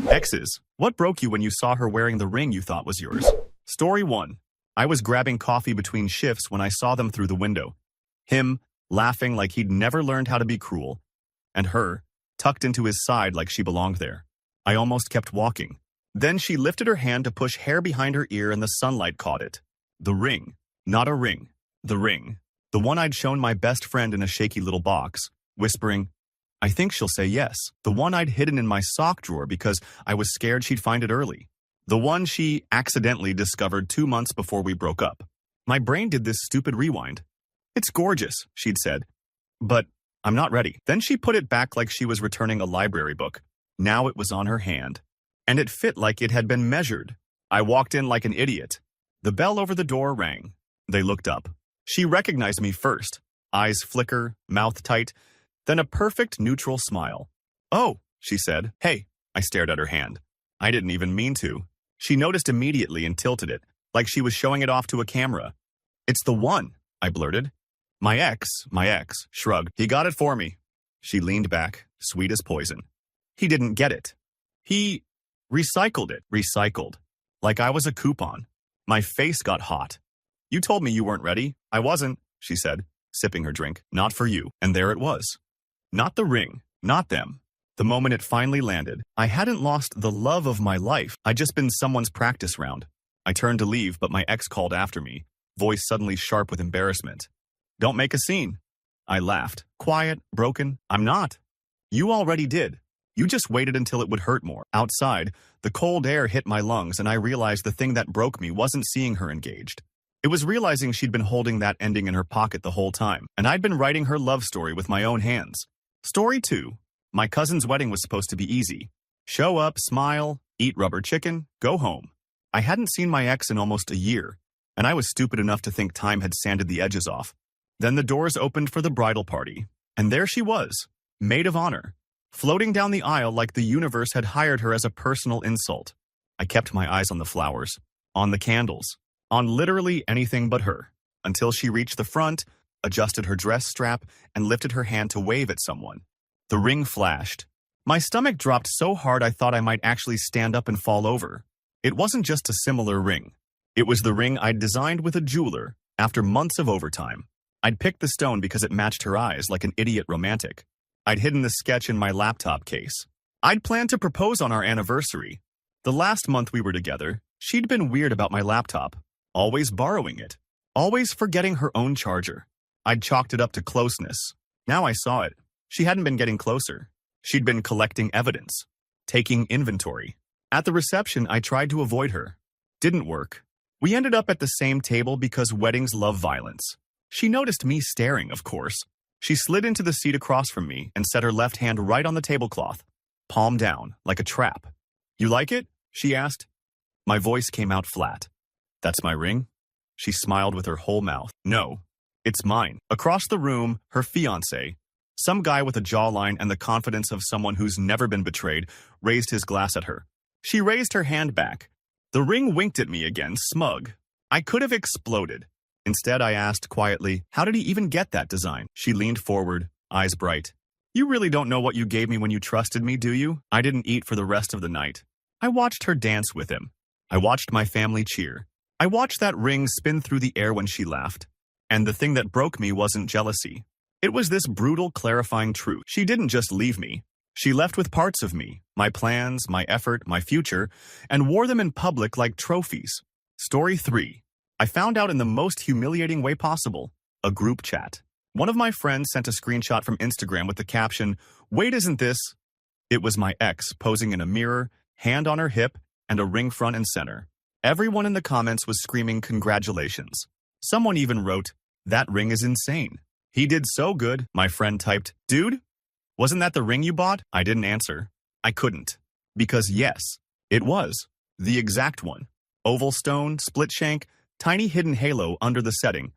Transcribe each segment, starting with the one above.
Exes, what broke you when you saw her wearing the ring you thought was yours? Story 1. I was grabbing coffee between shifts when I saw them through the window. Him, laughing like he'd never learned how to be cruel, and her, tucked into his side like she belonged there. I almost kept walking. Then she lifted her hand to push hair behind her ear and the sunlight caught it. The ring. Not a ring. The ring. The one I'd shown my best friend in a shaky little box, whispering, I think she'll say yes. The one I'd hidden in my sock drawer because I was scared she'd find it early. The one she accidentally discovered 2 months before we broke up. My brain did this stupid rewind. It's gorgeous, she'd said. But I'm not ready. Then she put it back like she was returning a library book. Now it was on her hand. And it fit like it had been measured. I walked in like an idiot. The bell over the door rang. They looked up. She recognized me first. Eyes flicker, mouth tight, then a perfect neutral smile. Oh, she said. Hey, I stared at her hand. I didn't even mean to. She noticed immediately and tilted it, like she was showing it off to a camera. It's the one, I blurted. My ex, shrugged. He got it for me. She leaned back, sweet as poison. He didn't get it. He recycled it. Recycled. Like I was a coupon. My face got hot. You told me you weren't ready. I wasn't, she said, sipping her drink. Not for you. And there it was. Not the ring. Not them. The moment it finally landed, I hadn't lost the love of my life. I'd just been someone's practice round. I turned to leave, but my ex called after me, voice suddenly sharp with embarrassment. Don't make a scene. I laughed. Quiet, broken. I'm not. You already did. You just waited until it would hurt more. Outside, the cold air hit my lungs and I realized the thing that broke me wasn't seeing her engaged. It was realizing she'd been holding that ending in her pocket the whole time, and I'd been writing her love story with my own hands. Story 2. My cousin's wedding was supposed to be easy. Show up, smile, eat rubber chicken, go home. I hadn't seen my ex in almost a year, and I was stupid enough to think time had sanded the edges off. Then the doors opened for the bridal party, and there she was, maid of honor, floating down the aisle like the universe had hired her as a personal insult. I kept my eyes on the flowers, on the candles, on literally anything but her, until she reached the front, adjusted her dress strap, and lifted her hand to wave at someone. The ring flashed. My stomach dropped so hard I thought I might actually stand up and fall over. It wasn't just a similar ring. It was the ring I'd designed with a jeweler after months of overtime. I'd picked the stone because it matched her eyes like an idiot romantic. I'd hidden the sketch in my laptop case. I'd planned to propose on our anniversary. The last month we were together, she'd been weird about my laptop, always borrowing it, always forgetting her own charger. I'd chalked it up to closeness. Now I saw it. She hadn't been getting closer. She'd been collecting evidence, taking inventory. At the reception, I tried to avoid her. Didn't work. We ended up at the same table because weddings love violence. She noticed me staring, of course. She slid into the seat across from me and set her left hand right on the tablecloth, palm down, like a trap. You like it? She asked. My voice came out flat. That's my ring? She smiled with her whole mouth. No, it's mine. Across the room, her fiancé, some guy with a jawline and the confidence of someone who's never been betrayed, raised his glass at her. She raised her hand back. The ring winked at me again, smug. I could have exploded. Instead, I asked quietly, how did he even get that design? She leaned forward, eyes bright. You really don't know what you gave me when you trusted me, do you? I didn't eat for the rest of the night. I watched her dance with him. I watched my family cheer. I watched that ring spin through the air when she laughed. And the thing that broke me wasn't jealousy. It was this brutal, clarifying truth. She didn't just leave me. She left with parts of me, my plans, my effort, my future, and wore them in public like trophies. Story 3. I found out in the most humiliating way possible. A group chat. One of my friends sent a screenshot from Instagram with the caption, "Wait, isn't this?" It was my ex posing in a mirror, hand on her hip, and a ring front and center. Everyone in the comments was screaming congratulations. Someone even wrote, "That ring is insane." He did so good, my friend typed, "Dude, wasn't that the ring you bought?" I didn't answer. I couldn't. Because yes, it was. The exact one. Oval stone, split shank, tiny hidden halo under the setting.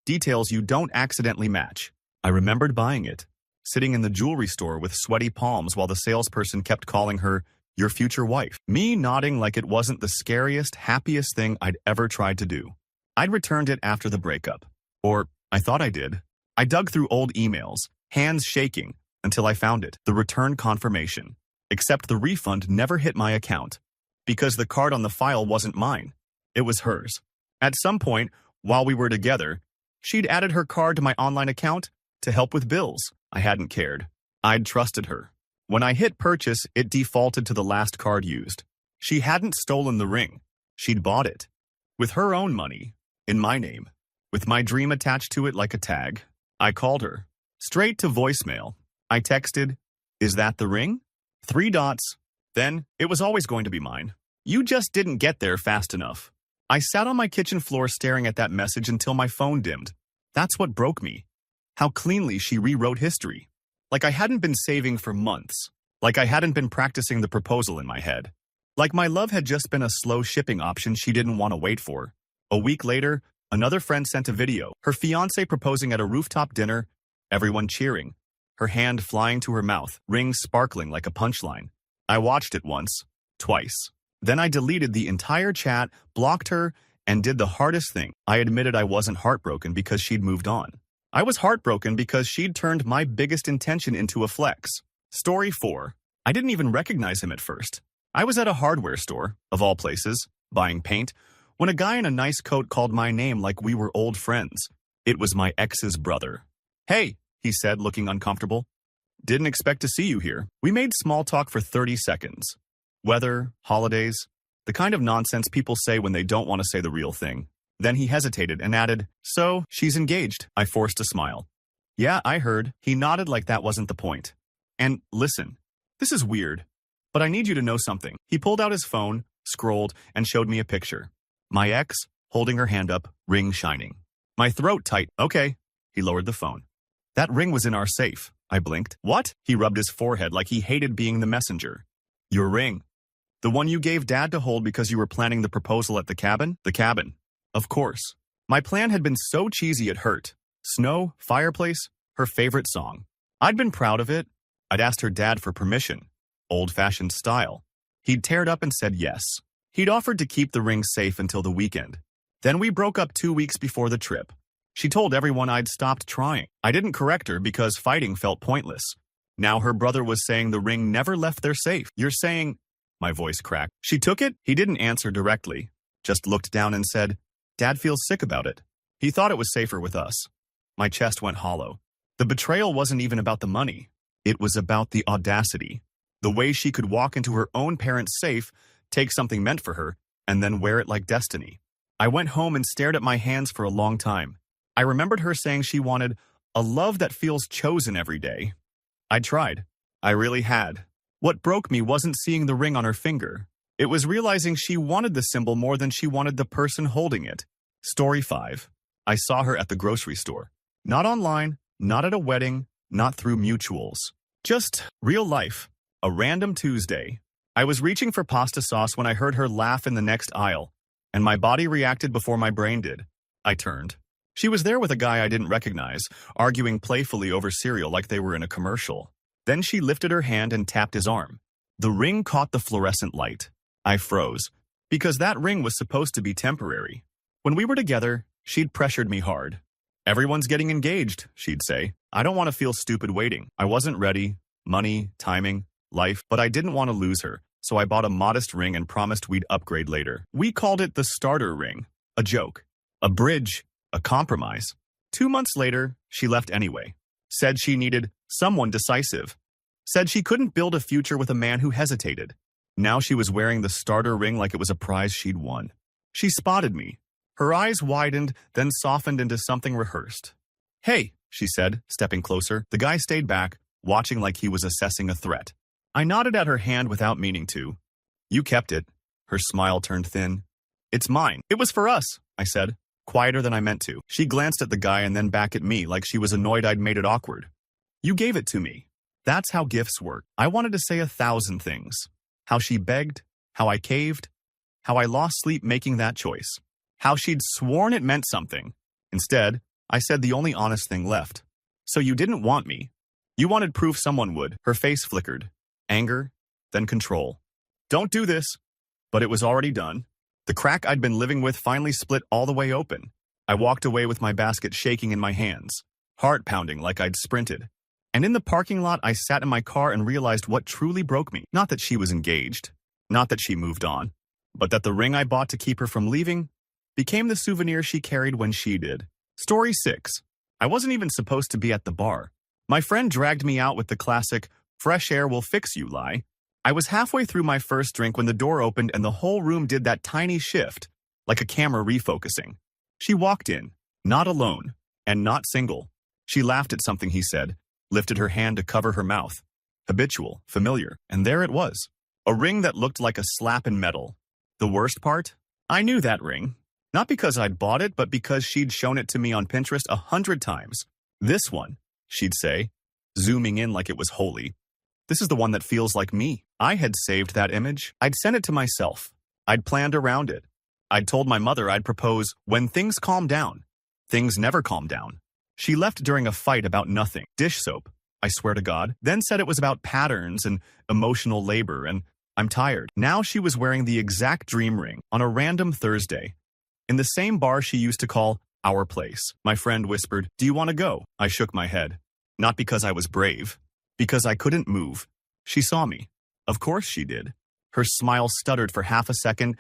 Details you don't accidentally match. I remembered buying it, sitting in the jewelry store with sweaty palms while the salesperson kept calling her your future wife. Me nodding like it wasn't the scariest, happiest thing I'd ever tried to do. I'd returned it after the breakup. Or I thought I did. I dug through old emails, hands shaking, until I found it. The return confirmation. Except the refund never hit my account. Because the card on the file wasn't mine. It was hers. At some point, while we were together, she'd added her card to my online account to help with bills. I hadn't cared. I'd trusted her. When I hit purchase, it defaulted to the last card used. She hadn't stolen the ring. She'd bought it. With her own money. In my name. With my dream attached to it like a tag. I called her. Straight to voicemail. I texted, "Is that the ring?" 3 dots. Then, it was always going to be mine. You just didn't get there fast enough. I sat on my kitchen floor staring at that message until my phone dimmed. That's what broke me. How cleanly she rewrote history. Like I hadn't been saving for months. Like I hadn't been practicing the proposal in my head. Like my love had just been a slow shipping option she didn't want to wait for. A week later, another friend sent a video. Her fiancé proposing at a rooftop dinner, everyone cheering. Her hand flying to her mouth, ring sparkling like a punchline. I watched it once, twice. Then I deleted the entire chat, blocked her, and did the hardest thing. I admitted I wasn't heartbroken because she'd moved on. I was heartbroken because she'd turned my biggest intention into a flex. Story 4. I didn't even recognize him at first. I was at a hardware store, of all places, buying paint, when a guy in a nice coat called my name like we were old friends. It was my ex's brother. "Hey," he said, looking uncomfortable. "Didn't expect to see you here." We made small talk for 30 seconds. Weather, holidays, the kind of nonsense people say when they don't want to say the real thing. Then he hesitated and added, "So, she's engaged." I forced a smile. "Yeah, I heard." He nodded like that wasn't the point. "And listen, this is weird, but I need you to know something." He pulled out his phone, scrolled, and showed me a picture. My ex, holding her hand up, ring shining. My throat tight. "Okay." He lowered the phone. "That ring was in our safe." I blinked. "What?" He rubbed his forehead like he hated being the messenger. "Your ring. The one you gave Dad to hold because you were planning the proposal at the cabin?" "The cabin. Of course." My plan had been so cheesy it hurt. Snow, fireplace, her favorite song. I'd been proud of it. I'd asked her dad for permission. Old-fashioned style. He'd teared up and said yes. He'd offered to keep the ring safe until the weekend. Then we broke up 2 weeks before the trip. She told everyone I'd stopped trying. I didn't correct her because fighting felt pointless. Now her brother was saying the ring never left their safe. "You're saying—" My voice cracked. "She took it?" He didn't answer directly. Just looked down and said, "Dad feels sick about it. He thought it was safer with us." My chest went hollow. The betrayal wasn't even about the money. It was about the audacity. The way she could walk into her own parents' safe, take something meant for her, and then wear it like destiny. I went home and stared at my hands for a long time. I remembered her saying she wanted a love that feels chosen every day. I tried. I really had. What broke me wasn't seeing the ring on her finger. It was realizing she wanted the symbol more than she wanted the person holding it. Story 5. I saw her at the grocery store. Not online, not at a wedding, not through mutuals. Just real life. A random Tuesday. I was reaching for pasta sauce when I heard her laugh in the next aisle, and my body reacted before my brain did. I turned. She was there with a guy I didn't recognize, arguing playfully over cereal like they were in a commercial. Then she lifted her hand and tapped his arm. The ring caught the fluorescent light. I froze, because that ring was supposed to be temporary. When we were together, she'd pressured me hard. "Everyone's getting engaged," she'd say. "I don't want to feel stupid waiting." I wasn't ready. Money, timing, life, but I didn't want to lose her, so I bought a modest ring and promised we'd upgrade later. We called it the starter ring. A joke. A bridge. A compromise. 2 months later, she left anyway. Said she needed someone decisive. Said she couldn't build a future with a man who hesitated. Now she was wearing the starter ring like it was a prize she'd won. She spotted me. Her eyes widened, then softened into something rehearsed. "Hey," she said, stepping closer. The guy stayed back, watching like he was assessing a threat. I nodded at her hand without meaning to. "You kept it." Her smile turned thin. "It's mine." "It was for us," I said, quieter than I meant to. She glanced at the guy and then back at me like she was annoyed I'd made it awkward. "You gave it to me." That's how gifts work. I wanted to say 1,000 things. How she begged, how I caved, how I lost sleep making that choice, how she'd sworn it meant something. Instead, I said the only honest thing left. "So you didn't want me. You wanted proof someone would." Her face flickered. Anger, then control. "Don't do this." But it was already done. The crack I'd been living with finally split all the way open. I walked away with my basket shaking in my hands, heart pounding like I'd sprinted. And in the parking lot, I sat in my car and realized what truly broke me. Not that she was engaged, not that she moved on, but that the ring I bought to keep her from leaving became the souvenir she carried when she did. Story 6. I wasn't even supposed to be at the bar. My friend dragged me out with the classic, "fresh air will fix you" lie. I was halfway through my first drink when the door opened and the whole room did that tiny shift, like a camera refocusing. She walked in, not alone, and not single. She laughed at something he said, lifted her hand to cover her mouth. Habitual, familiar, and there it was. A ring that looked like a slap in metal. The worst part? I knew that ring. Not because I'd bought it, but because she'd shown it to me on Pinterest 100 times. "This one," she'd say, zooming in like it was holy. "This is the one that feels like me." I had saved that image. I'd sent it to myself. I'd planned around it. I'd told my mother I'd propose when things calm down. Things never calm down. She left during a fight about nothing. Dish soap, I swear to God. Then said it was about patterns and emotional labor, and I'm tired. Now she was wearing the exact dream ring on a random Thursday, in the same bar she used to call our place. My friend whispered, "Do you want to go?" I shook my head. Not because I was brave, because I couldn't move. She saw me. Of course she did. Her smile stuttered for half a second,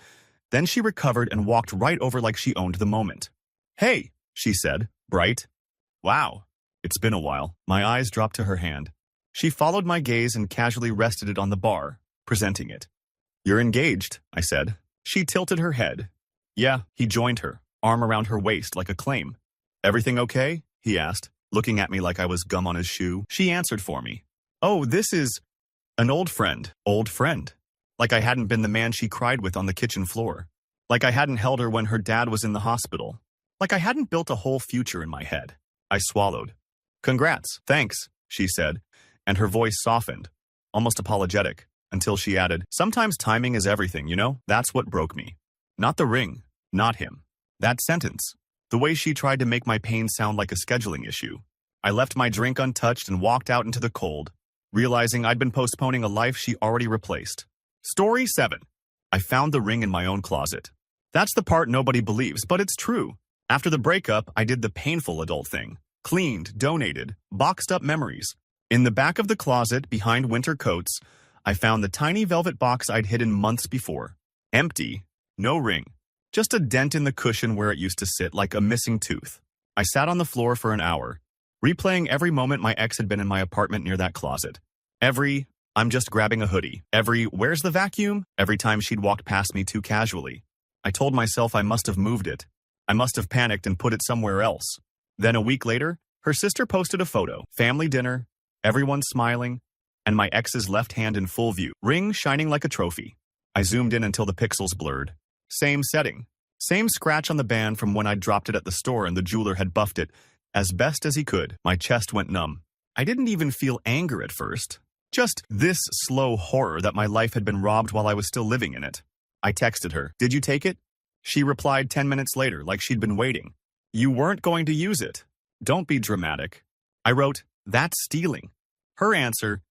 then she recovered and walked right over like she owned the moment. "Hey," she said, bright. "Wow, it's been a while." My eyes dropped to her hand. She followed my gaze and casually rested it on the bar, presenting it. "You're engaged," I said. She tilted her head. Yeah, he joined her, arm around her waist like a claim. "Everything okay?" he asked, looking at me like I was gum on his shoe. She answered for me. "Oh, this is an old friend." Old friend. Like I hadn't been the man she cried with on the kitchen floor. Like I hadn't held her when her dad was in the hospital. Like I hadn't built a whole future in my head. I swallowed. "Congrats." "Thanks," she said, and her voice softened, almost apologetic, until she added, "Sometimes timing is everything, you know?" That's what broke me. Not the ring, not him. That sentence. The way she tried to make my pain sound like a scheduling issue. I left my drink untouched and walked out into the cold, realizing I'd been postponing a life she already replaced. Story 7. I found the ring in my own closet. That's the part nobody believes, but it's true. After the breakup, I did the painful adult thing. Cleaned, donated, boxed up memories. In the back of the closet, behind winter coats, I found the tiny velvet box I'd hidden months before. Empty. No ring. Just a dent in the cushion where it used to sit, like a missing tooth. I sat on the floor for an hour, replaying every moment my ex had been in my apartment near that closet. Every, "I'm just grabbing a hoodie." Every, "Where's the vacuum?" Every time she'd walked past me too casually. I told myself I must have moved it. I must have panicked and put it somewhere else. Then a week later, her sister posted a photo. Family dinner, everyone smiling, and my ex's left hand in full view. Ring shining like a trophy. I zoomed in until the pixels blurred. Same setting. Same scratch on the band from when I dropped it at the store and the jeweler had buffed it as best as he could. My chest went numb. I didn't even feel anger at first. Just this slow horror that my life had been robbed while I was still living in it. I texted her, "Did you take it?" She replied 10 minutes later, like she'd been waiting. "You weren't going to use it. Don't be dramatic." I wrote, "That's stealing." Her answer,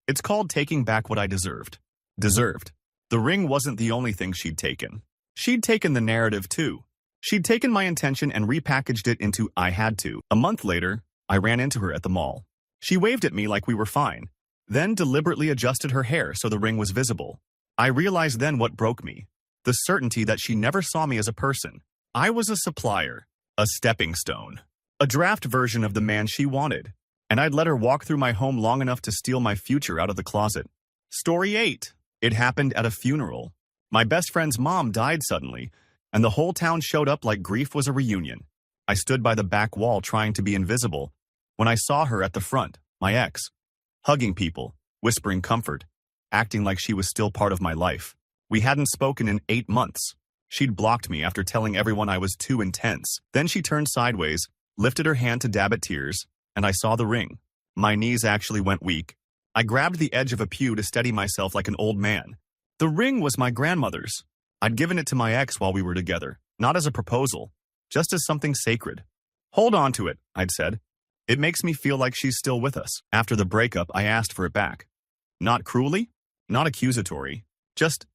"It's called taking back what I deserved." Deserved. The ring wasn't the only thing she'd taken. She'd taken the narrative too. She'd taken my intention and repackaged it into "I had to." A month later, I ran into her at the mall. She waved at me like we were fine, then deliberately adjusted her hair so the ring was visible. I realized then what broke me. The certainty that she never saw me as a person. I was a supplier, a stepping stone, a draft version of the man she wanted, and I'd let her walk through my home long enough to steal my future out of the closet. Story 8. It happened at a funeral. My best friend's mom died suddenly, and the whole town showed up like grief was a reunion. I stood by the back wall trying to be invisible when I saw her at the front, my ex, hugging people, whispering comfort, acting like she was still part of my life. We hadn't spoken in 8 months. She'd blocked me after telling everyone I was too intense. Then she turned sideways, lifted her hand to dab at tears, and I saw the ring. My knees actually went weak. I grabbed the edge of a pew to steady myself like an old man. The ring was my grandmother's. I'd given it to my ex while we were together, not as a proposal, just as something sacred. "Hold on to it," I'd said. "It makes me feel like she's still with us." After the breakup, I asked for it back. Not cruelly, not accusatory, just,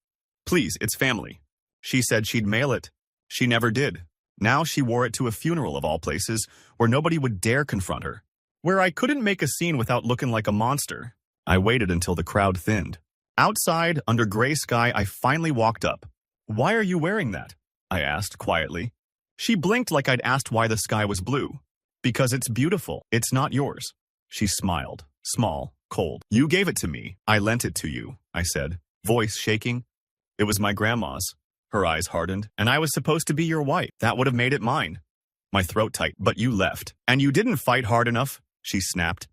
"Please, it's family." She said she'd mail it. She never did. Now she wore it to a funeral of all places where nobody would dare confront her. where I couldn't make a scene without looking like a monster. I waited until the crowd thinned. Outside, under gray sky, I finally walked up. "Why are you wearing that?" I asked quietly. She blinked like I'd asked why the sky was blue. "Because it's beautiful. It's not yours." She smiled, small, cold. "You gave it to me. I lent it to you," I said, voice shaking. "It was my grandma's." Her eyes hardened. "And I was supposed to be your wife. That would have made it mine." My throat tight. "But you left. And you didn't fight hard enough," she snapped.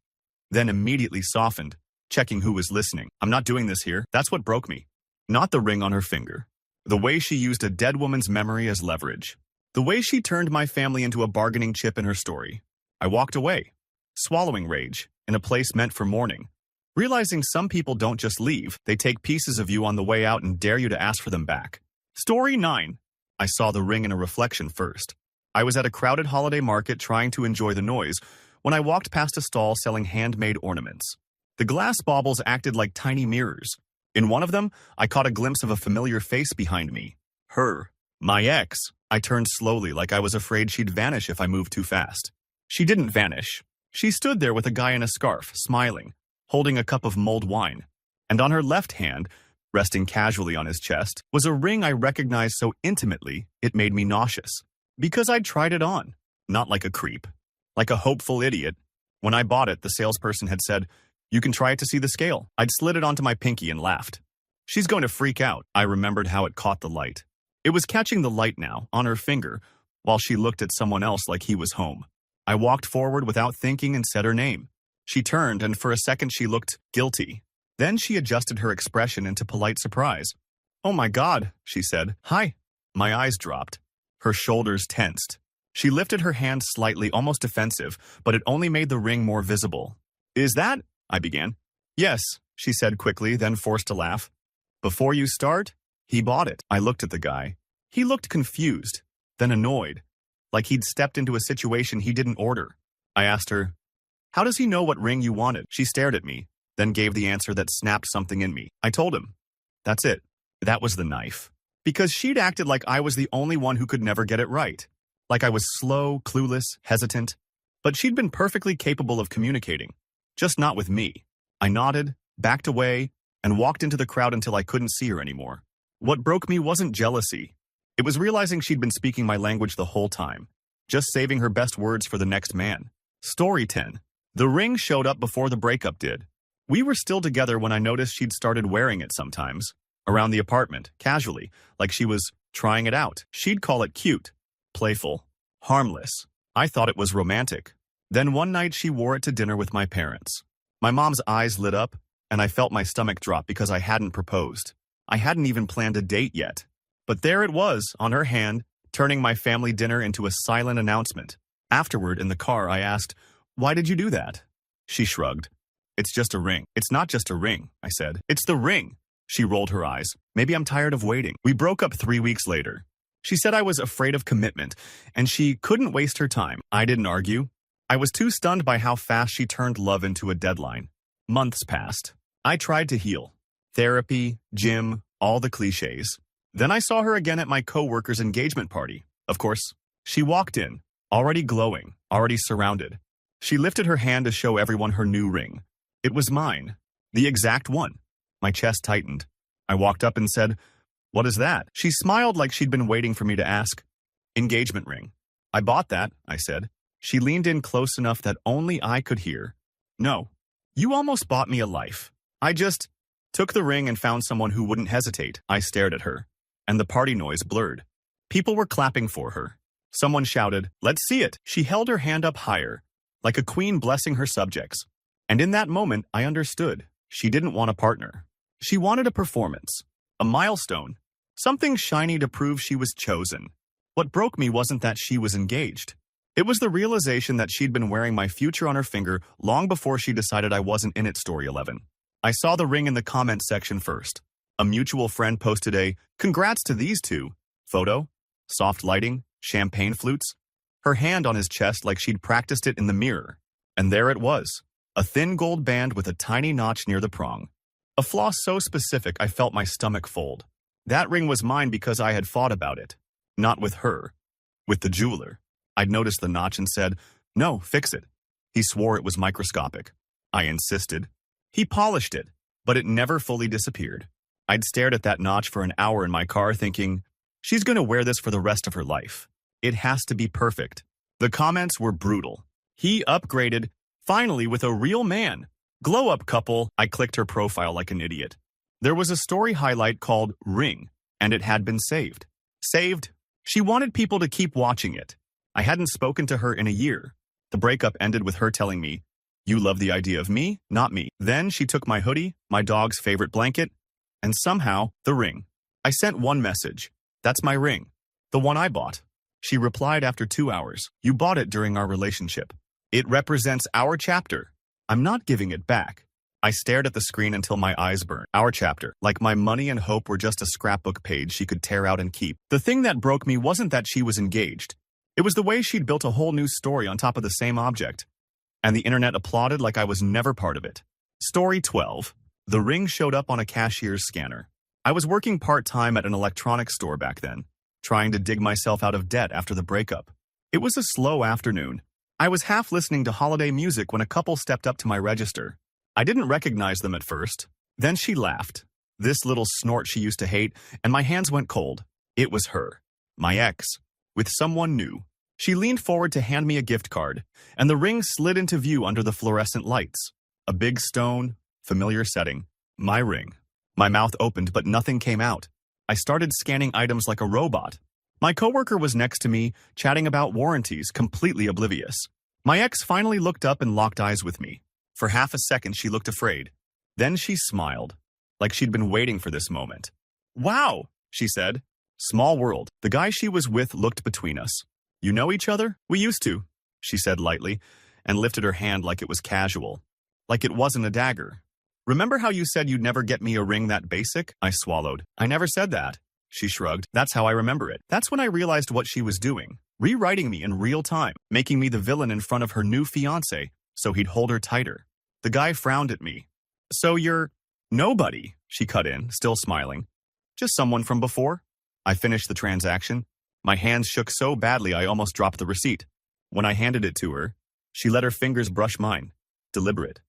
Then immediately softened, checking who was listening. "I'm not doing this here." That's what broke me. Not the ring on her finger. The way she used a dead woman's memory as leverage. The way she turned my family into a bargaining chip in her story. I walked away, swallowing rage, in a place meant for mourning. Realizing some people don't just leave, they take pieces of you on the way out and dare you to ask for them back. Story 9. I saw the ring in a reflection first. I was at a crowded holiday market trying to enjoy the noise when I walked past a stall selling handmade ornaments. The glass baubles acted like tiny mirrors. In one of them, I caught a glimpse of a familiar face behind me. Her. My ex. I turned slowly like I was afraid she'd vanish if I moved too fast. She didn't vanish. She stood there with a guy in a scarf, smiling, holding a cup of mulled wine. And on her left hand, resting casually on his chest, was a ring I recognized so intimately it made me nauseous. Because I'd tried it on. Not like a creep. Like a hopeful idiot. When I bought it, the salesperson had said, "You can try it to see the scale." I'd slid it onto my pinky and laughed. "She's going to freak out." I remembered how it caught the light. It was catching the light now, on her finger, while she looked at someone else like he was home. I walked forward without thinking and said her name. She turned, and for a second she looked guilty. Then she adjusted her expression into polite surprise. "Oh my God," she said. "Hi." My eyes dropped. Her shoulders tensed. She lifted her hand slightly, almost defensive, but it only made the ring more visible. "Is that?" I began. "Yes," she said quickly, then forced a laugh. "Before you start, he bought it." I looked at the guy. He looked confused, then annoyed, like he'd stepped into a situation he didn't order. I asked her, "How does he know what ring you wanted?" She stared at me, then gave the answer that snapped something in me. I told him. That's it. That was the knife. Because she'd acted like I was the only one who could never get it right. Like I was slow, clueless, hesitant. But she'd been perfectly capable of communicating. Just not with me. I nodded, backed away, and walked into the crowd until I couldn't see her anymore. What broke me wasn't jealousy. It was realizing she'd been speaking my language the whole time, just saving her best words for the next man. Story 10. The ring showed up before the breakup did. We were still together when I noticed she'd started wearing it sometimes, around the apartment, casually, like she was trying it out. She'd call it cute, playful, harmless. I thought it was romantic. Then one night she wore it to dinner with my parents. My mom's eyes lit up, and I felt my stomach drop because I hadn't proposed. I hadn't even planned a date yet. But there it was, on her hand, turning my family dinner into a silent announcement. Afterward, in the car, I asked, "Why did you do that?" She shrugged. "It's just a ring." "It's not just a ring," I said. "It's the ring." She rolled her eyes. "Maybe I'm tired of waiting." We broke up 3 weeks later. She said I was afraid of commitment, and she couldn't waste her time. I didn't argue. I was too stunned by how fast she turned love into a deadline. Months passed. I tried to heal. Therapy, gym, all the cliches. Then I saw her again at my coworker's engagement party. Of course, she walked in, already glowing, already surrounded. She lifted her hand to show everyone her new ring. It was mine. The exact one. My chest tightened. I walked up and said, "What is that?" She smiled like she'd been waiting for me to ask. "Engagement ring." "I bought that," I said. She leaned in close enough that only I could hear. "No, you almost bought me a life. I just took the ring and found someone who wouldn't hesitate." I stared at her, and the party noise blurred. People were clapping for her. Someone shouted, "Let's see it." She held her hand up higher, like a queen blessing her subjects. And in that moment, I understood. She didn't want a partner. She wanted a performance, a milestone, something shiny to prove she was chosen. What broke me wasn't that she was engaged. It was the realization that she'd been wearing my future on her finger long before she decided I wasn't in it. Story 11. I saw the ring in the comments section first. A mutual friend posted a "Congrats to these two" photo. Soft lighting, champagne flutes. Her hand on his chest like she'd practiced it in the mirror. And there it was. A thin gold band with a tiny notch near the prong. A flaw so specific I felt my stomach fold. That ring was mine because I had fought about it. Not with her. With the jeweler. I'd noticed the notch and said, "No, fix it." He swore it was microscopic. I insisted. He polished it, but it never fully disappeared. I'd stared at that notch for an hour in my car thinking, she's going to wear this for the rest of her life. It has to be perfect. The comments were brutal. He upgraded, finally with a real man. Glow up couple. I clicked her profile like an idiot. There was a story highlight called Ring, and it had been saved. Saved? She wanted people to keep watching it. I hadn't spoken to her in a year. The breakup ended with her telling me, "You love the idea of me, not me." Then she took my hoodie, my dog's favorite blanket, and somehow the ring. I sent one message. "That's my ring. The one I bought." She replied after 2 hours. "You bought it during our relationship. It represents our chapter. I'm not giving it back." I stared at the screen until my eyes burned. Our chapter. Like my money and hope were just a scrapbook page she could tear out and keep. The thing that broke me wasn't that she was engaged. It was the way she'd built a whole new story on top of the same object. And the internet applauded like I was never part of it. Story 12. The ring showed up on a cashier's scanner. I was working part-time at an electronics store back then, trying to dig myself out of debt after the breakup. It was a slow afternoon. I was half listening to holiday music when a couple stepped up to my register. I didn't recognize them at first. Then she laughed. This little snort she used to hate, and my hands went cold. It was her. My ex. With someone new. She leaned forward to hand me a gift card, and the ring slid into view under the fluorescent lights. A big stone, familiar setting. My ring. My mouth opened, but nothing came out. I started scanning items like a robot. My coworker was next to me, chatting about warranties, completely oblivious. My ex finally looked up and locked eyes with me. For half a second, she looked afraid. Then she smiled, like she'd been waiting for this moment. "Wow," she said. Small world. The guy she was with looked between us. "You know each other?" "We used to," she said lightly, and lifted her hand like it was casual. Like it wasn't a dagger. "Remember how you said you'd never get me a ring that basic?" I swallowed. "I never said that." She shrugged. "That's how I remember it." That's when I realized what she was doing. Rewriting me in real time, making me the villain in front of her new fiancé, so he'd hold her tighter. The guy frowned at me. "So you're nobody," she cut in, still smiling. "Just someone from before?" I finished the transaction. My hands shook so badly I almost dropped the receipt. When I handed it to her, she let her fingers brush mine. Deliberate.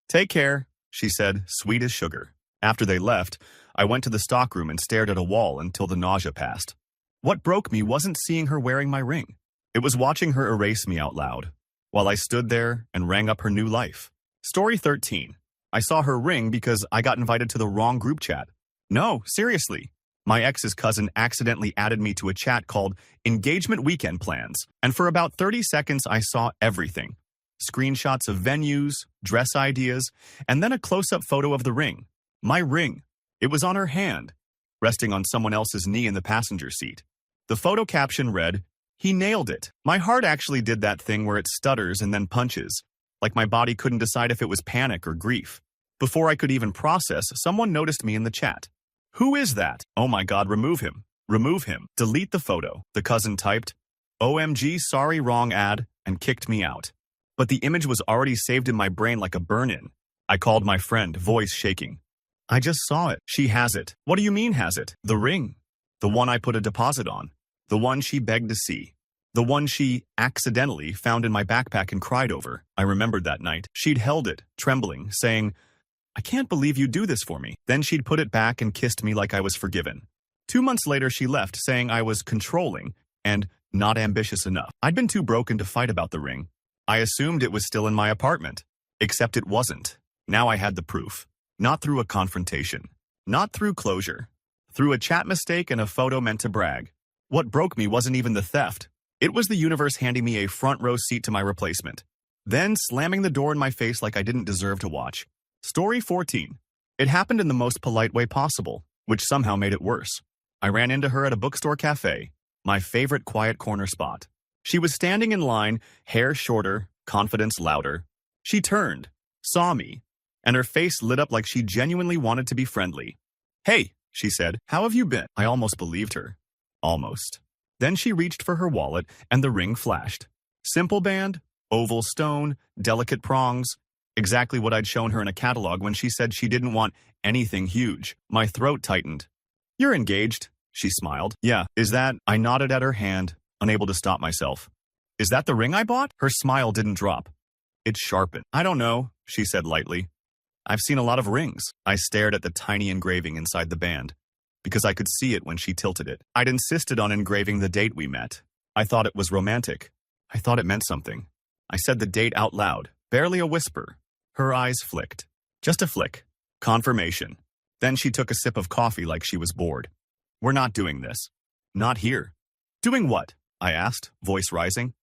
"Take care," she said, sweet as sugar. After they left, I went to the stockroom and stared at a wall until the nausea passed. What broke me wasn't seeing her wearing my ring. It was watching her erase me out loud, while I stood there and rang up her new life. Story 13. I saw her ring because I got invited to the wrong group chat. No, seriously. My ex's cousin accidentally added me to a chat called Engagement Weekend Plans, and for about 30 seconds I saw everything. Screenshots of venues, dress ideas, and then a close-up photo of the ring. My ring. It was on her hand, resting on someone else's knee in the passenger seat. The photo caption read, "He nailed it." My heart actually did that thing where it stutters and then punches, like my body couldn't decide if it was panic or grief. Before I could even process, someone noticed me in the chat. "Who is that? Oh my God, remove him. Remove him. Delete the photo." The cousin typed, "OMG, sorry, wrong ad," and kicked me out. But the image was already saved in my brain like a burn-in. I called my friend, voice shaking. "I just saw it. She has it." "What do you mean has it?" "The ring. The one I put a deposit on. The one she begged to see. The one she accidentally found in my backpack and cried over." I remembered that night. She'd held it, trembling, saying, "I can't believe you do this for me." Then she'd put it back and kissed me like I was forgiven. 2 months later, she left, saying I was controlling and not ambitious enough. I'd been too broken to fight about the ring. I assumed it was still in my apartment. Except it wasn't. Now I had the proof. Not through a confrontation. Not through closure. Through a chat mistake and a photo meant to brag. What broke me wasn't even the theft. It was the universe handing me a front row seat to my replacement. Then slamming the door in my face like I didn't deserve to watch. Story 14. It happened in the most polite way possible, which somehow made it worse. I ran into her at a bookstore cafe, my favorite quiet corner spot. She was standing in line, hair shorter, confidence louder. She turned, saw me, and her face lit up like she genuinely wanted to be friendly. "Hey," she said, "how have you been?" I almost believed her. Almost. Then she reached for her wallet, and the ring flashed. Simple band, oval stone, delicate prongs. Exactly what I'd shown her in a catalog when she said she didn't want anything huge. My throat tightened. "You're engaged," she smiled. "Yeah, is that?" I nodded at her hand, unable to stop myself. "Is that the ring I bought?" Her smile didn't drop. It sharpened. I don't know, she said lightly. I've seen a lot of rings. I stared at the tiny engraving inside the band, because I could see it when she tilted it. I'd insisted on engraving the date we met. I thought it was romantic. I thought it meant something. I said the date out loud, barely a whisper. Her eyes flicked. Just a flick. Confirmation. Then she took a sip of coffee like she was bored. We're not doing this. Not here. Doing what? I asked, voice rising.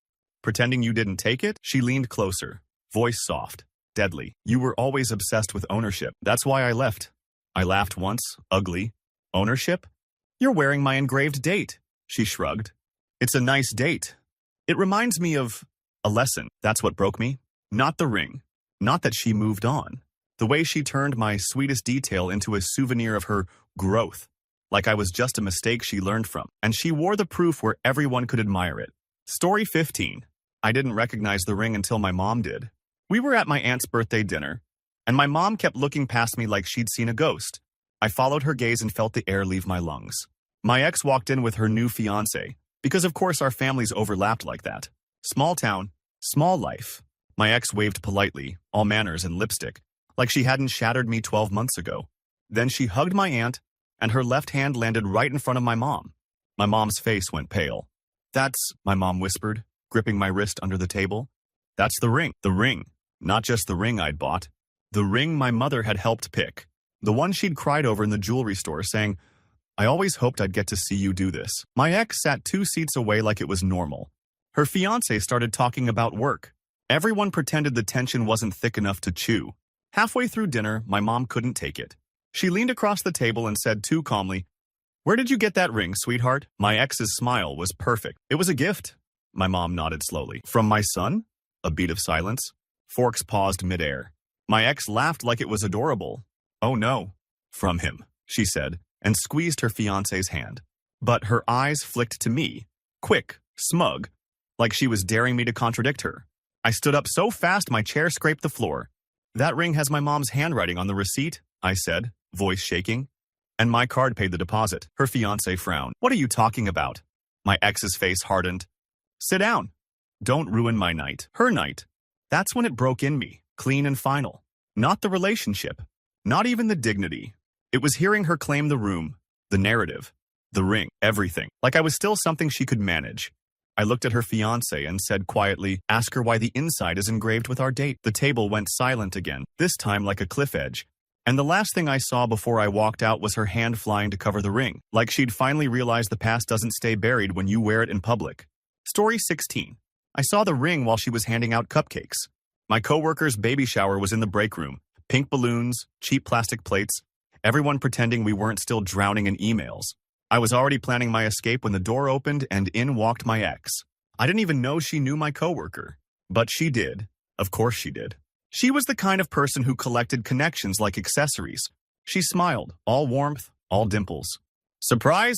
Pretending you didn't take it? She leaned closer, voice soft, deadly. You were always obsessed with ownership. That's why I left. I laughed once, ugly. Ownership? You're wearing my engraved date. She shrugged. It's a nice date. It reminds me of a lesson. That's what broke me. Not the ring. Not that she moved on. The way she turned my sweetest detail into a souvenir of her growth. Like I was just a mistake she learned from. And she wore the proof where everyone could admire it. Story 15. I didn't recognize the ring until my mom did. We were at my aunt's birthday dinner, and my mom kept looking past me like she'd seen a ghost. I followed her gaze and felt the air leave my lungs. My ex walked in with her new fiancé, because of course our families overlapped like that. Small town, small life. My ex waved politely, all manners and lipstick, like she hadn't shattered me 12 months ago. Then she hugged my aunt, and her left hand landed right in front of my mom. My mom's face went pale. That's, my mom whispered, gripping my wrist under the table. That's the ring. The ring. Not just the ring I'd bought. The ring my mother had helped pick. The one she'd cried over in the jewelry store, saying, I always hoped I'd get to see you do this. My ex sat 2 seats away like it was normal. Her fiancé started talking about work. Everyone pretended the tension wasn't thick enough to chew. Halfway through dinner, my mom couldn't take it. She leaned across the table and said too calmly, Where did you get that ring, sweetheart? My ex's smile was perfect. It was a gift. My mom nodded slowly. From my son? A beat of silence. Forks paused midair. My ex laughed like it was adorable. Oh no. From him, she said, and squeezed her fiancé's hand. But her eyes flicked to me, quick, smug, like she was daring me to contradict her. I stood up so fast my chair scraped the floor. That ring has my mom's handwriting on the receipt, I said, voice shaking. And my card paid the deposit. Her fiancé frowned. What are you talking about? My ex's face hardened. Sit down. Don't ruin my night. Her night. That's when it broke in me, clean and final. Not the relationship. Not even the dignity. It was hearing her claim the room, the narrative, the ring, everything. Like I was still something she could manage. I looked at her fiancé and said quietly, Ask her why the inside is engraved with our date. The table went silent again, this time like a cliff edge. And the last thing I saw before I walked out was her hand flying to cover the ring, like she'd finally realized the past doesn't stay buried when you wear it in public. Story 16. I saw the ring while she was handing out cupcakes. My coworker's baby shower was in the break room. Pink balloons, cheap plastic plates, everyone pretending we weren't still drowning in emails. I was already planning my escape when the door opened and in walked my ex. I didn't even know she knew my coworker. But she did. Of course she did. She was the kind of person who collected connections like accessories. She smiled, all warmth, all dimples. Surprise?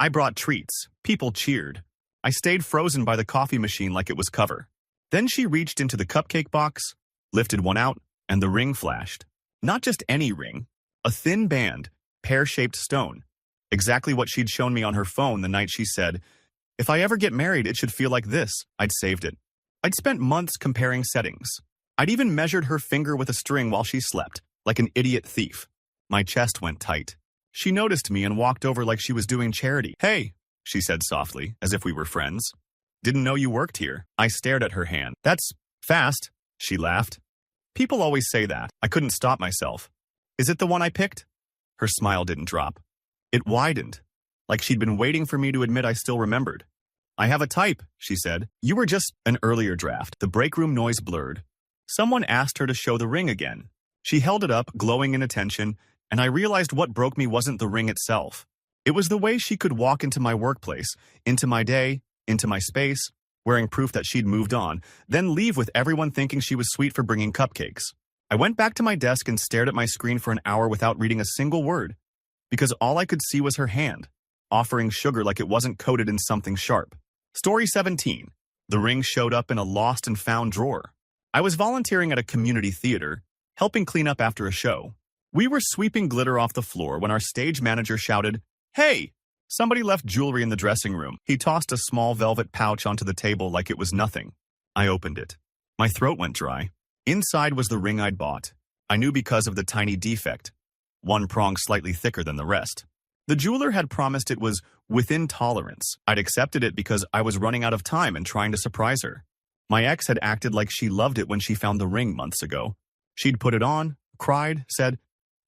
I brought treats. People cheered. I stayed frozen by the coffee machine like it was cover. Then she reached into the cupcake box, lifted one out, and the ring flashed. Not just any ring. A thin band, pear-shaped stone. Exactly what she'd shown me on her phone the night she said, If I ever get married, it should feel like this. I'd saved it. I'd spent months comparing settings. I'd even measured her finger with a string while she slept, like an idiot thief. My chest went tight. She noticed me and walked over like she was doing charity. Hey, she said softly, as if we were friends. Didn't know you worked here. I stared at her hand. That's fast, she laughed. People always say that. I couldn't stop myself. Is it the one I picked? Her smile didn't drop. It widened, like she'd been waiting for me to admit I still remembered. I have a type, she said. You were just an earlier draft. The break room noise blurred. Someone asked her to show the ring again. She held it up, glowing in attention, and I realized what broke me wasn't the ring itself. It was the way she could walk into my workplace, into my day, into my space, wearing proof that she'd moved on, then leave with everyone thinking she was sweet for bringing cupcakes. I went back to my desk and stared at my screen for an hour without reading a single word, because all I could see was her hand, offering sugar like it wasn't coated in something sharp. Story 17. The ring showed up in a lost and found drawer. I was volunteering at a community theater, helping clean up after a show. We were sweeping glitter off the floor when our stage manager shouted, Hey! Somebody left jewelry in the dressing room. He tossed a small velvet pouch onto the table like it was nothing. I opened it. My throat went dry. Inside was the ring I'd bought. I knew because of the tiny defect, one prong slightly thicker than the rest. The jeweler had promised it was within tolerance. I'd accepted it because I was running out of time and trying to surprise her. My ex had acted like she loved it when she found the ring months ago. She'd put it on, cried, said,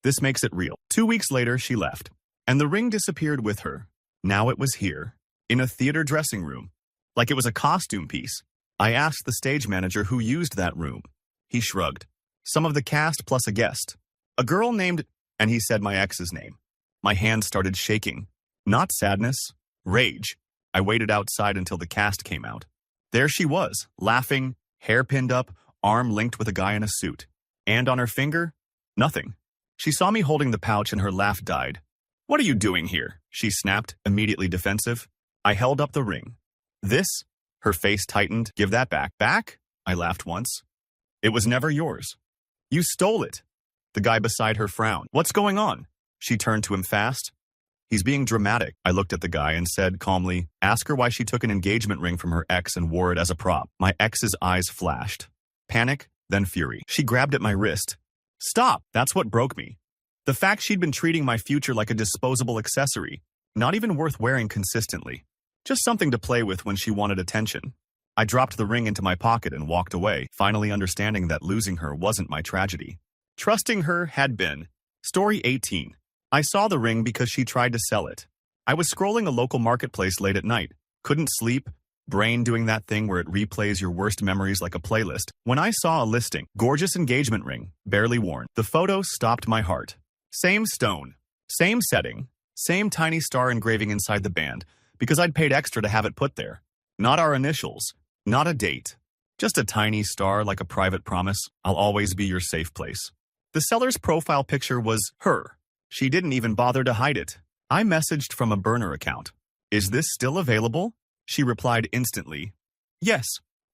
"This makes it real." 2 weeks later, she left, and the ring disappeared with her. Now it was here, in a theater dressing room, like it was a costume piece. I asked the stage manager who used that room. He shrugged. Some of the cast plus a guest. A girl named, and he said my ex's name. My hands started shaking. Not sadness, rage. I waited outside until the cast came out. There she was, laughing, hair pinned up, arm linked with a guy in a suit. And on her finger, nothing. She saw me holding the pouch and her laugh died. "What are you doing here?" she snapped, immediately defensive. I held up the ring. "This?" Her face tightened. "Give that back." "Back?" I laughed once. "It was never yours. You stole it." The guy beside her frowned. "What's going on?" She turned to him fast. "He's being dramatic." I looked at the guy and said calmly, "Ask her why she took an engagement ring from her ex and wore it as a prop." My ex's eyes flashed. Panic, then fury. She grabbed at my wrist. "Stop!" That's what broke me. The fact she'd been treating my future like a disposable accessory, not even worth wearing consistently. Just something to play with when she wanted attention. I dropped the ring into my pocket and walked away, finally understanding that losing her wasn't my tragedy. Trusting her had been. Story 18. I saw the ring because she tried to sell it. I was scrolling a local marketplace late at night. Couldn't sleep, brain doing that thing where it replays your worst memories like a playlist, when I saw a listing. Gorgeous engagement ring, barely worn. The photo stopped my heart. Same stone, same setting, same tiny star engraving inside the band, because I'd paid extra to have it put there. Not our initials, not a date. Just a tiny star like a private promise. I'll always be your safe place. The seller's profile picture was her. She didn't even bother to hide it. I messaged from a burner account. "Is this still available?" She replied instantly. "Yes.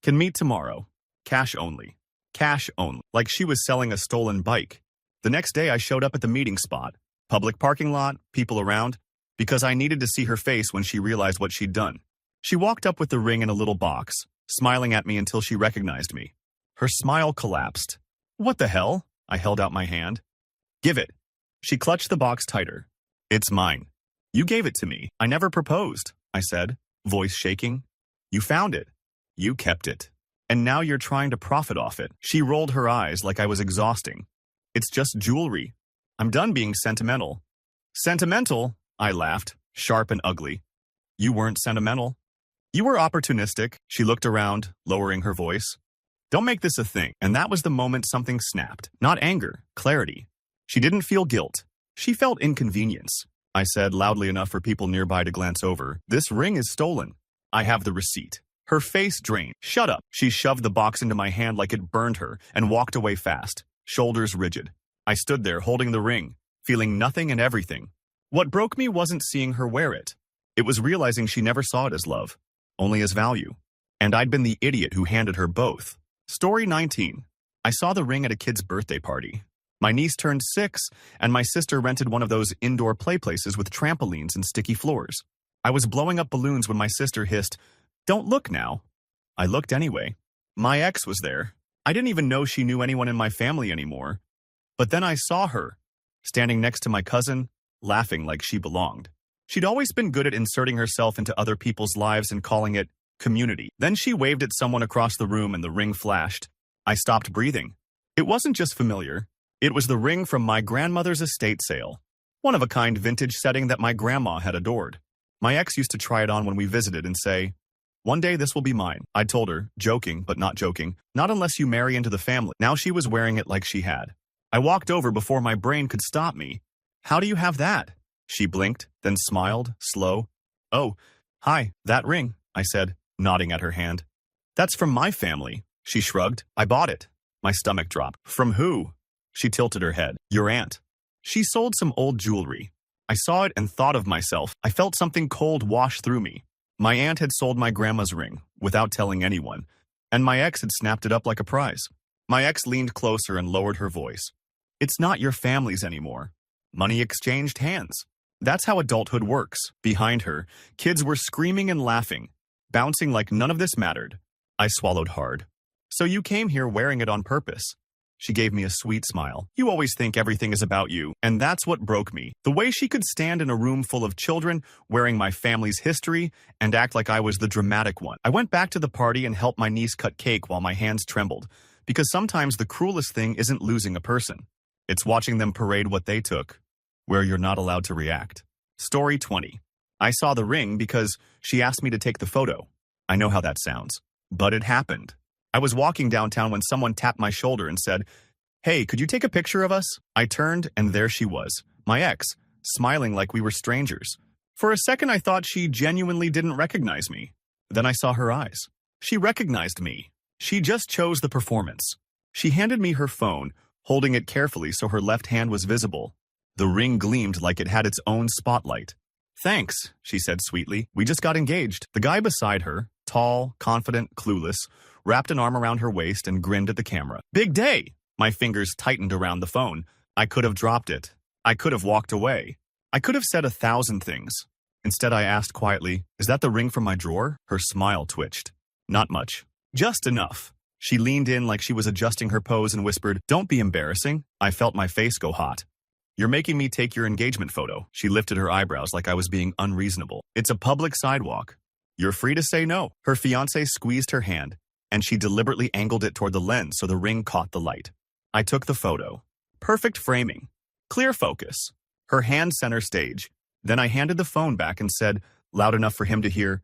Can meet tomorrow. Cash only." Cash only. Like she was selling a stolen bike. The next day I showed up at the meeting spot. Public parking lot, people around, because I needed to see her face when she realized what she'd done. She walked up with the ring in a little box, smiling at me until she recognized me. Her smile collapsed. "What the hell?" I held out my hand. "Give it." She clutched the box tighter. "It's mine. You gave it to me. I never proposed," I said, voice shaking. "You found it. You kept it. And now you're trying to profit off it." She rolled her eyes like I was exhausting. "It's just jewelry. I'm done being sentimental." "Sentimental?" I laughed, sharp and ugly. "You weren't sentimental. You were opportunistic." She looked around, lowering her voice. "Don't make this a thing." And that was the moment something snapped. Not anger, clarity. She didn't feel guilt. She felt inconvenience. I said loudly enough for people nearby to glance over, "This ring is stolen. I have the receipt." Her face drained. "Shut up." She shoved the box into my hand like it burned her and walked away fast, shoulders rigid. I stood there holding the ring, feeling nothing and everything. What broke me wasn't seeing her wear it. It was realizing she never saw it as love, only as value. And I'd been the idiot who handed her both. Story 19. I saw the ring at a kid's birthday party. My niece turned 6, and my sister rented one of those indoor play places with trampolines and sticky floors. I was blowing up balloons when my sister hissed, "Don't look now." I looked anyway. My ex was there. I didn't even know she knew anyone in my family anymore. But then I saw her, standing next to my cousin, laughing like she belonged. She'd always been good at inserting herself into other people's lives and calling it community. Then she waved at someone across the room and the ring flashed. I stopped breathing. It wasn't just familiar. It was the ring from my grandmother's estate sale. One-of-a-kind vintage setting that my grandma had adored. My ex used to try it on when we visited and say, "One day this will be mine." I told her, joking but not joking, "Not unless you marry into the family." Now she was wearing it like she had. I walked over before my brain could stop me. "How do you have that?" She blinked, then smiled, slow. "Oh, hi, that ring," I said, nodding at her hand. "That's from my family." She shrugged. "I bought it." My stomach dropped. "From who?" She tilted her head. "Your aunt. She sold some old jewelry." I saw it and thought of myself. I felt something cold wash through me. My aunt had sold my grandma's ring, without telling anyone, and my ex had snapped it up like a prize. My ex leaned closer and lowered her voice. "It's not your family's anymore. Money exchanged hands. That's how adulthood works." Behind her, kids were screaming and laughing, bouncing like none of this mattered. I swallowed hard. So you came here wearing it on purpose. She gave me a sweet smile. You always think everything is about you, and that's what broke me. The way she could stand in a room full of children, wearing my family's history, and act like I was the dramatic one. I went back to the party and helped my niece cut cake while my hands trembled, because sometimes the cruelest thing isn't losing a person. It's watching them parade what they took, where you're not allowed to react. Story 20. I saw the ring because she asked me to take the photo. I know how that sounds, but it happened. I was walking downtown when someone tapped my shoulder and said, "Hey, could you take a picture of us?" I turned, and there she was, my ex, smiling like we were strangers. For a second, I thought she genuinely didn't recognize me. Then I saw her eyes. She recognized me. She just chose the performance. She handed me her phone, holding it carefully so her left hand was visible. The ring gleamed like it had its own spotlight. "Thanks," she said sweetly. "We just got engaged." The guy beside her, tall, confident, clueless, wrapped an arm around her waist and grinned at the camera. "Big day!" My fingers tightened around the phone. I could have dropped it. I could have walked away. I could have said 1,000 things. Instead, I asked quietly, "Is that the ring from my drawer?" Her smile twitched. "Not much. Just enough." She leaned in like she was adjusting her pose and whispered, "Don't be embarrassing." I felt my face go hot. "You're making me take your engagement photo." She lifted her eyebrows like I was being unreasonable. "It's a public sidewalk. You're free to say no." Her fiancé squeezed her hand, and she deliberately angled it toward the lens so the ring caught the light. I took the photo. Perfect framing. Clear focus. Her hand center stage. Then I handed the phone back and said, loud enough for him to hear,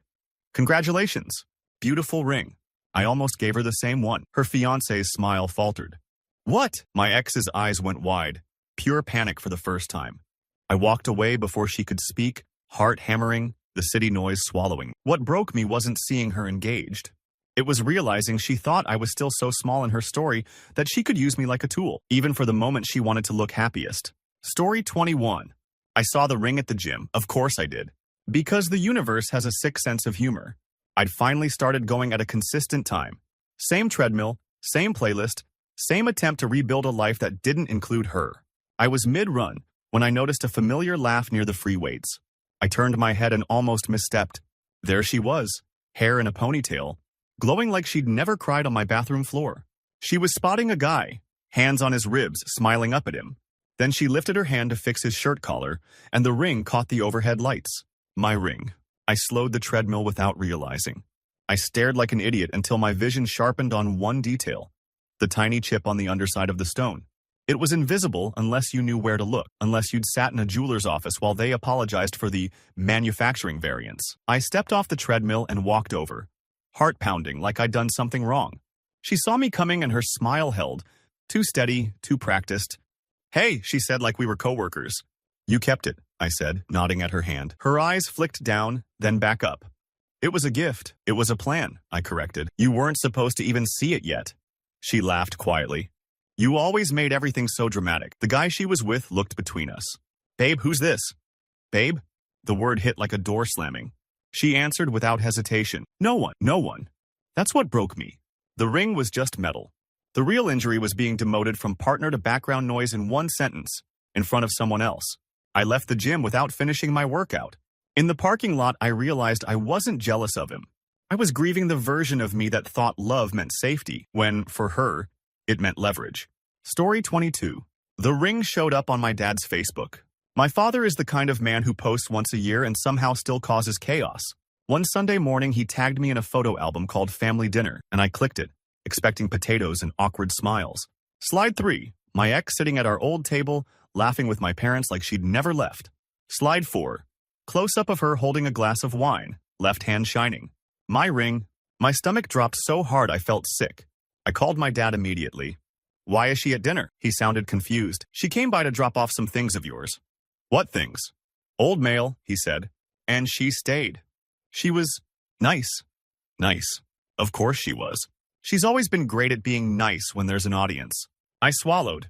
"Congratulations. Beautiful ring." I almost gave her the same one. Her fiancé's smile faltered. "What?" My ex's eyes went wide. Pure panic for the first time. I walked away before she could speak, heart hammering, the city noise swallowing. What broke me wasn't seeing her engaged. It was realizing she thought I was still so small in her story that she could use me like a tool, even for the moment she wanted to look happiest. Story 21. I saw the ring at the gym. Of course I did. Because the universe has a sick sense of humor. I'd finally started going at a consistent time. Same treadmill, same playlist, same attempt to rebuild a life that didn't include her. I was mid-run when I noticed a familiar laugh near the free weights. I turned my head and almost misstepped. There she was, hair in a ponytail, glowing like she'd never cried on my bathroom floor. She was spotting a guy, hands on his ribs, smiling up at him. Then she lifted her hand to fix his shirt collar, and the ring caught the overhead lights. My ring. I slowed the treadmill without realizing. I stared like an idiot until my vision sharpened on one detail, the tiny chip on the underside of the stone. It was invisible unless you knew where to look, unless you'd sat in a jeweler's office while they apologized for the manufacturing variants. I stepped off the treadmill and walked over, heart pounding like I'd done something wrong. She saw me coming and her smile held, too steady, too practiced. "Hey," she said like we were coworkers. "You kept it," I said, nodding at her hand. Her eyes flicked down, then back up. "It was a gift. It was a plan," I corrected. "You weren't supposed to even see it yet." She laughed quietly. "You always made everything so dramatic." The guy she was with looked between us. "Babe, who's this?" "Babe?" The word hit like a door slamming. She answered without hesitation. "No one, no one." That's what broke me. The ring was just metal. The real injury was being demoted from partner to background noise in one sentence, in front of someone else. I left the gym without finishing my workout. In the parking lot, I realized I wasn't jealous of him. I was grieving the version of me that thought love meant safety, when, for her, it meant leverage. Story 22. The ring showed up on my dad's Facebook. My father is the kind of man who posts once a year and somehow still causes chaos. One Sunday morning, he tagged me in a photo album called Family Dinner, and I clicked it, expecting potatoes and awkward smiles. Slide 3. My ex sitting at our old table, laughing with my parents like she'd never left. Slide 4. Close-up of her holding a glass of wine, left hand shining. My ring. My stomach dropped so hard I felt sick. I called my dad immediately. "Why is she at dinner?" He sounded confused. "She came by to drop off some things of yours." "What things?" "Old mail," he said. "And she stayed. She was nice." Nice. Of course she was. She's always been great at being nice when there's an audience. I swallowed.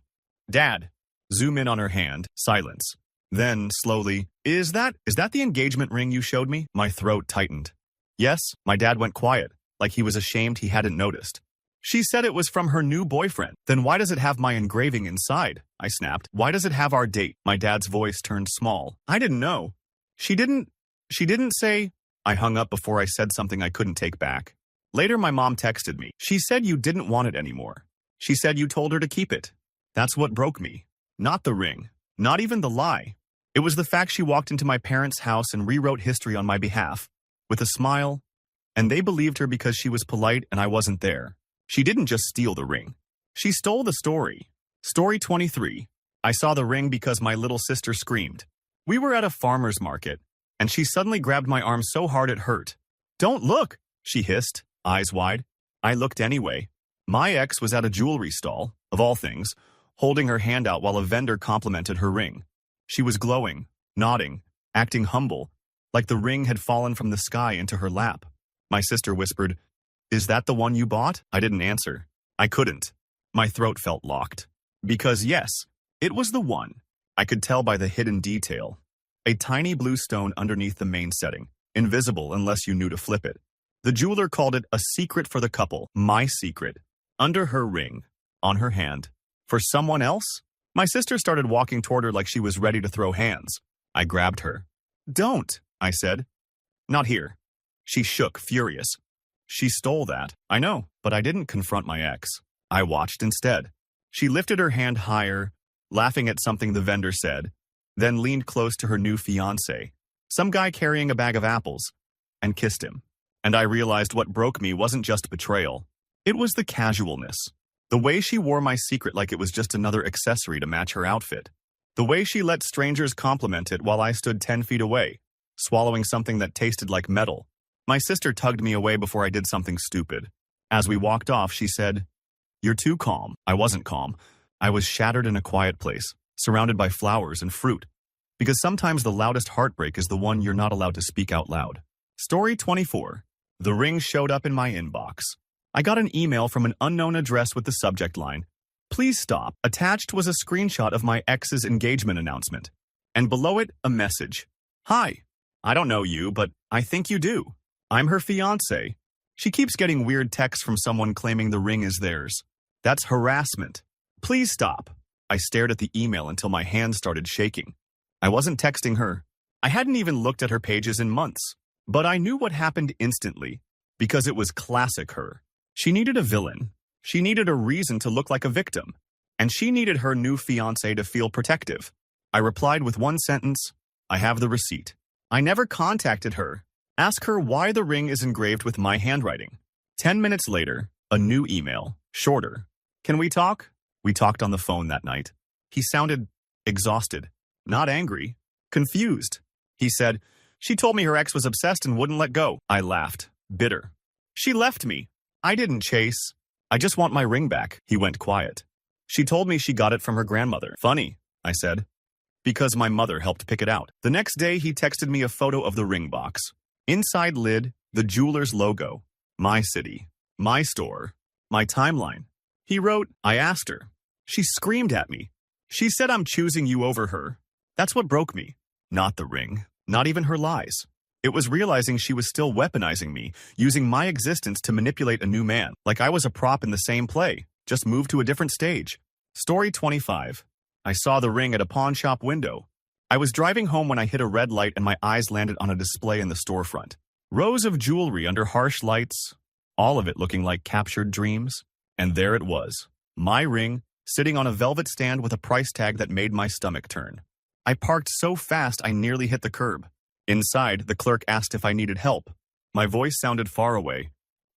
"Dad." Zoom in on her hand. Silence. Then, slowly, Is that the engagement ring you showed me?" My throat tightened. "Yes." My dad went quiet, like he was ashamed he hadn't noticed. "She said it was from her new boyfriend." "Then why does it have my engraving inside?" I snapped. "Why does it have our date?" My dad's voice turned small. "I didn't know." She didn't say." I hung up before I said something I couldn't take back. Later, my mom texted me. She said you didn't want it anymore. She said you told her to keep it. That's what broke me. Not the ring. Not even the lie. It was the fact she walked into my parents' house and rewrote history on my behalf, with a smile, and they believed her because she was polite and I wasn't there. She didn't just steal the ring. She stole the story. Story 23. I saw the ring because my little sister screamed. We were at a farmer's market, and she suddenly grabbed my arm so hard it hurt. "Don't look," she hissed, eyes wide. I looked anyway. My ex was at a jewelry stall, of all things, holding her hand out while a vendor complimented her ring. She was glowing, nodding, acting humble, like the ring had fallen from the sky into her lap. My sister whispered, "Is that the one you bought?" I didn't answer. I couldn't. My throat felt locked. Because yes, it was the one. I could tell by the hidden detail. A tiny blue stone underneath the main setting, invisible unless you knew to flip it. The jeweler called it a secret for the couple, my secret. Under her ring, on her hand. For someone else? My sister started walking toward her like she was ready to throw hands. I grabbed her. "Don't," I said. "Not here." She shook, furious. "She stole that." I know, but I didn't confront my ex. I watched instead. She lifted her hand higher, laughing at something the vendor said, then leaned close to her new fiancé, some guy carrying a bag of apples, and kissed him. And I realized what broke me wasn't just betrayal. It was the casualness. The way she wore my secret like it was just another accessory to match her outfit. The way she let strangers compliment it while I stood 10 feet away, swallowing something that tasted like metal. My sister tugged me away before I did something stupid. As we walked off, she said, "You're too calm." I wasn't calm. I was shattered in a quiet place, surrounded by flowers and fruit. Because sometimes the loudest heartbreak is the one you're not allowed to speak out loud. Story 24. The ring showed up in my inbox. I got an email from an unknown address with the subject line, "Please stop." Attached was a screenshot of my ex's engagement announcement. And below it, a message. "Hi. I don't know you, but I think you do. I'm her fiancé. She keeps getting weird texts from someone claiming the ring is theirs. That's harassment. Please stop." I stared at the email until my hands started shaking. I wasn't texting her. I hadn't even looked at her pages in months. But I knew what happened instantly, because it was classic her. She needed a villain. She needed a reason to look like a victim. And she needed her new fiancé to feel protective. I replied with one sentence, "I have the receipt." I never contacted her. Ask her why the ring is engraved with my handwriting. 10 minutes later, a new email, shorter. "Can we talk?" We talked on the phone that night. He sounded exhausted, not angry, confused. He said, "She told me her ex was obsessed and wouldn't let go." I laughed, bitter. "She left me. I didn't chase. I just want my ring back." He went quiet. "She told me she got it from her grandmother." "Funny," I said, "because my mother helped pick it out." The next day, he texted me a photo of the ring box. Inside lid, the jeweler's logo. My city. My store. My timeline. He wrote, "I asked her." She screamed at me. She said I'm choosing you over her. That's what broke me. Not the ring. Not even her lies. It was realizing she was still weaponizing me, using my existence to manipulate a new man, like I was a prop in the same play, just moved to a different stage. Story 25. I saw the ring at a pawn shop window. I was driving home when I hit a red light and my eyes landed on a display in the storefront. Rows of jewelry under harsh lights, all of it looking like captured dreams. And there it was, my ring, sitting on a velvet stand with a price tag that made my stomach turn. I parked so fast I nearly hit the curb. Inside, the clerk asked if I needed help. My voice sounded far away.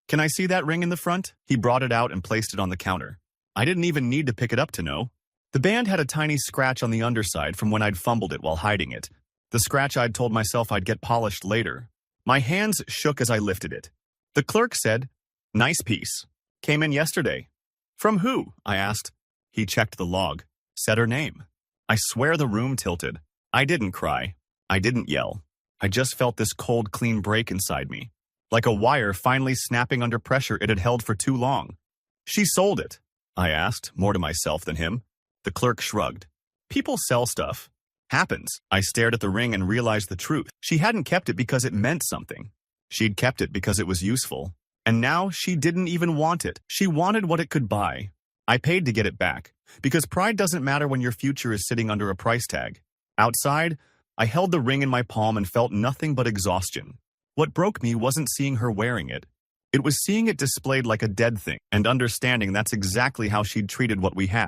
"Can I see that ring in the front?" He brought it out and placed it on the counter. I didn't even need to pick it up to know. The band had a tiny scratch on the underside from when I'd fumbled it while hiding it. The scratch I'd told myself I'd get polished later. My hands shook as I lifted it. The clerk said, "Nice piece. Came in yesterday." "From who?" I asked. He checked the log. Said her name. I swear the room tilted. I didn't cry. I didn't yell. I just felt this cold, clean break inside me. Like a wire finally snapping under pressure it had held for too long. "She sold it," I asked, more to myself than him. The clerk shrugged. "People sell stuff. Happens." I stared at the ring and realized the truth. She hadn't kept it because it meant something. She'd kept it because it was useful. And now she didn't even want it. She wanted what it could buy. I paid to get it back, because pride doesn't matter when your future is sitting under a price tag. Outside, I held the ring in my palm and felt nothing but exhaustion. What broke me wasn't seeing her wearing it. It was seeing it displayed like a dead thing and understanding that's exactly how she'd treated what we had.